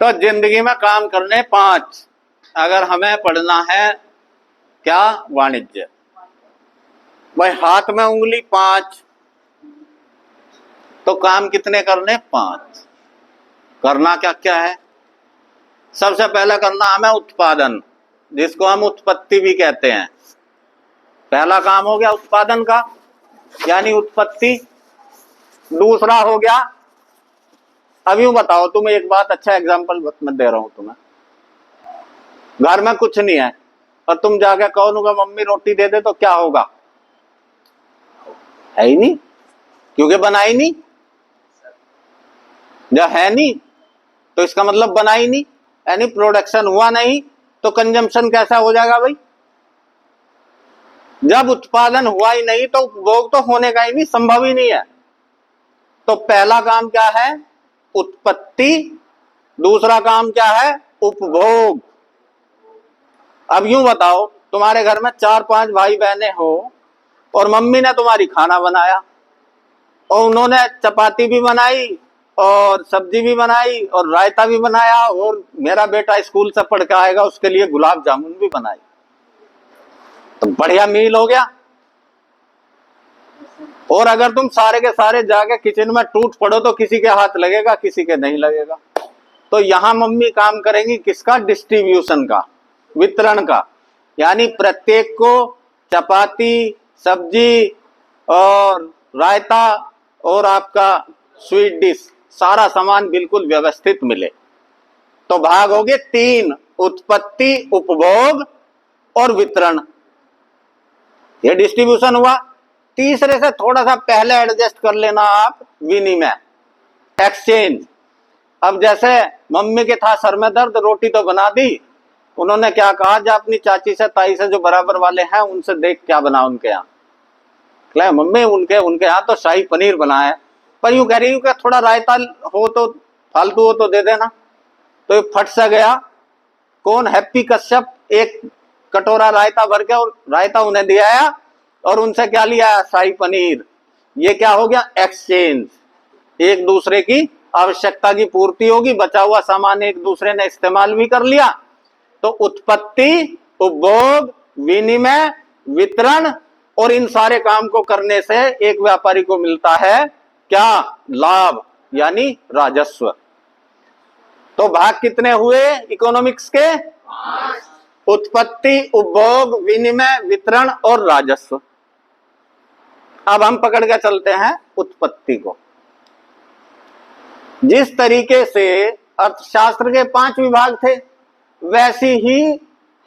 तो जिंदगी में काम करने 5, अगर हमें पढ़ना है क्या, वाणिज्य। भाई हाथ में उंगली 5, तो काम कितने करने, 5। करना क्या क्या है, सबसे पहले करना हमें उत्पादन, जिसको हम उत्पत्ति भी कहते हैं। पहला काम हो गया उत्पादन का, यानी उत्पत्ति। दूसरा हो गया, अब यूं बताओ, तुम एक बात, अच्छा एग्जांपल मैं दे रहा हूं तुम्हें। घर में कुछ नहीं है और तुम जाके कहोगे मम्मी रोटी दे दे, तो क्या होगा, है ही नहीं, क्योंकि बनाई नहीं। जब है नहीं तो इसका मतलब बना ही नहीं, यानी प्रोडक्शन हुआ नहीं, तो कंजम्पशन कैसा हो जाएगा भाई। जब उत्पादन हुआ ही नहीं तो उपभोग तो होने का ही नहीं, संभव ही नहीं है। तो पहला काम क्या है, उत्पत्ति। दूसरा काम क्या है, उपभोग। अब यूं बताओ, तुम्हारे घर में 4-5 भाई बहनें हो और मम्मी ने तुम्हारी खाना बनाया और उन्होंने चपाती भी बनाई और सब्जी भी बनाई और रायता भी बनाया, और मेरा बेटा स्कूल से पढ़ के आएगा उसके लिए गुलाब जामुन भी बनाई, तो बढ़िया मील हो गया। और अगर तुम सारे के सारे जाके किचन में टूट पड़ो तो किसी के हाथ लगेगा, किसी के नहीं लगेगा। तो यहां मम्मी काम करेंगी किसका, डिस्ट्रीब्यूशन का, वितरण का, यानी प्रत्येक को चपाती, सब्जी और रायता और आपका स्वीट डिश, सारा सामान बिल्कुल व्यवस्थित मिले। तो भाग हो गए 3, उत्पत्ति, उपभोग और वितरण। ये डिस्ट्रीब्यूशन हुआ। तीसरे से थोड़ा सा पहले एडजस्ट कर लेना आप, विनिमय, एक्सचेंज। अब जैसे मम्मी के था सर में दर्द, रोटी तो बना दी, उन्होंने क्या कहा, जा अपनी चाची से ताई से जो बराबर वाले हैं उनसे देख क्या बना उनके यहाँ। मम्मी उनके यहाँ तो शाही पनीर बना है, पर यूं कह रही हूँ कि थोड़ा रायता हो तो, फालतू हो तो दे देना। तो ये फट सा गया, कौन, हैप्पी कश्यप, एक कटोरा रायता भर के और रायता उन्हें दिया और उनसे क्या लिया, शाही पनीर। ये क्या हो गया, एक्सचेंज। एक दूसरे की आवश्यकता की पूर्ति होगी, बचा हुआ सामान एक दूसरे ने इस्तेमाल भी कर लिया। तो उत्पत्ति, उपभोग, विनिमय, वितरण, और इन सारे काम को करने से एक व्यापारी को मिलता है क्या, लाभ, यानी राजस्व। तो भाग कितने हुए इकोनॉमिक्स के, 5। उत्पत्ति, उपभोग, विनिमय, वितरण और राजस्व। अब हम पकड़ के चलते हैं उत्पत्ति को। जिस तरीके से अर्थशास्त्र के 5 विभाग थे, वैसी ही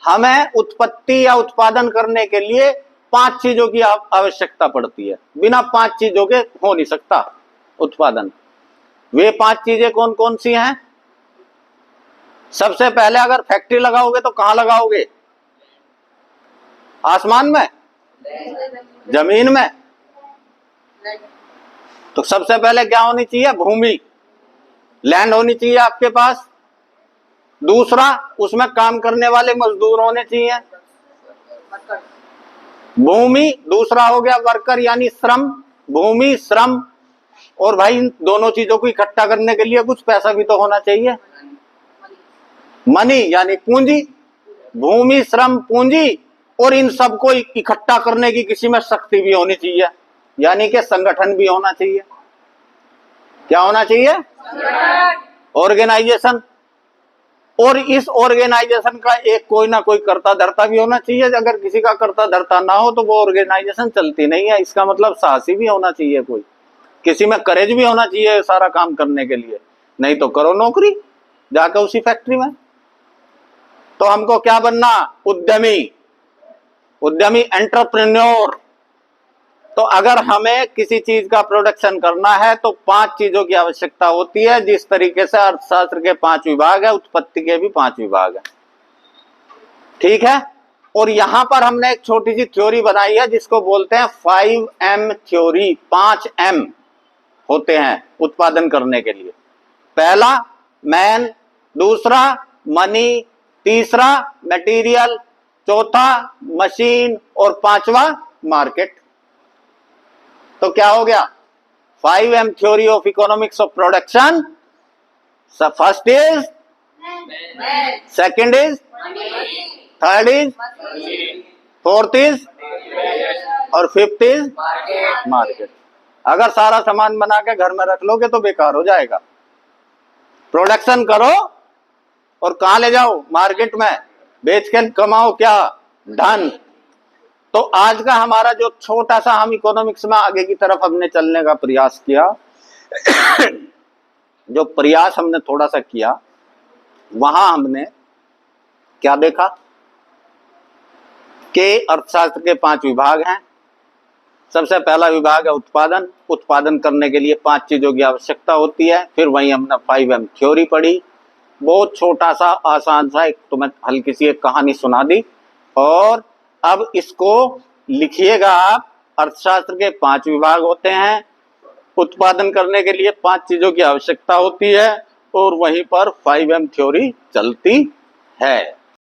हमें उत्पत्ति या उत्पादन करने के लिए 5 चीजों की आवश्यकता पड़ती है। बिना 5 चीजों के हो नहीं सकता उत्पादन। वे 5 चीजें कौन कौन सी हैं? सबसे पहले, अगर फैक्ट्री लगाओगे तो कहां लगाओगे, आसमान में, जमीन में? तो सबसे पहले क्या होनी चाहिए, भूमि, लैंड होनी चाहिए आपके पास। दूसरा, उसमें काम करने वाले मजदूर होने चाहिए, भूमि। दूसरा हो गया वर्कर, यानी श्रम, भूमि, श्रम। और भाई इन दोनों चीजों को इकट्ठा करने के लिए कुछ पैसा भी तो होना चाहिए, मनी, यानी पूंजी। भूमि, श्रम, पूंजी, और इन सबको इकट्ठा करने की किसी में शक्ति भी होनी चाहिए, यानी कि संगठन भी होना चाहिए। क्या होना चाहिए, ऑर्गेनाइजेशन। और इस ऑर्गेनाइजेशन का एक कोई ना कोई कर्ता धर्ता भी होना चाहिए। अगर किसी का कर्ता धर्ता ना हो तो वो ऑर्गेनाइजेशन चलती नहीं है। इसका मतलब साहसी भी होना चाहिए, कोई किसी में करेज भी होना चाहिए सारा काम करने के लिए, नहीं तो करो नौकरी जाकर उसी फैक्ट्री में। तो हमको क्या बनना, उद्यमी, उद्यमी, एंटरप्रेन्योर। तो अगर हमें किसी चीज का प्रोडक्शन करना है तो 5 चीजों की आवश्यकता होती है। जिस तरीके से अर्थशास्त्र के 5 विभाग है, उत्पत्ति के भी 5 विभाग है, ठीक है। और यहां पर हमने एक छोटी सी थ्योरी बनाई है जिसको बोलते हैं 5M थ्योरी। 5M होते हैं उत्पादन करने के लिए। पहला मैन, दूसरा मनी, तीसरा मटेरियल, चौथा मशीन और 5वां मार्केट। तो क्या हो गया, 5M theory of economics of production. First is second is, third is, fourth is और फिफ्थ इज मार्केट। अगर सारा सामान बना के घर में रख लोगे तो बेकार हो जाएगा। प्रोडक्शन करो और कहां ले जाओ? मार्केट में बेच के कमाओ क्या? धन। तो आज का हमारा जो छोटा सा हम इकोनॉमिक्स में आगे की तरफ हमने चलने का प्रयास किया जो प्रयास हमने थोड़ा सा किया, वहां हमने क्या देखा कि अर्थशास्त्र के 5 विभाग हैं। सबसे पहला विभाग है उत्पादन। उत्पादन करने के लिए 5 चीजों की आवश्यकता होती है। फिर वहीं हमने 5M थ्योरी पढ़ी, बहुत छोटा सा आसान सा एक तुम्हें हल्की सी एक कहानी सुना दी। और अब इसको लिखिएगा आप। अर्थशास्त्र के 5 विभाग होते हैं, उत्पादन करने के लिए 5 चीजों की आवश्यकता होती है और वहीं पर 5M थ्योरी चलती है।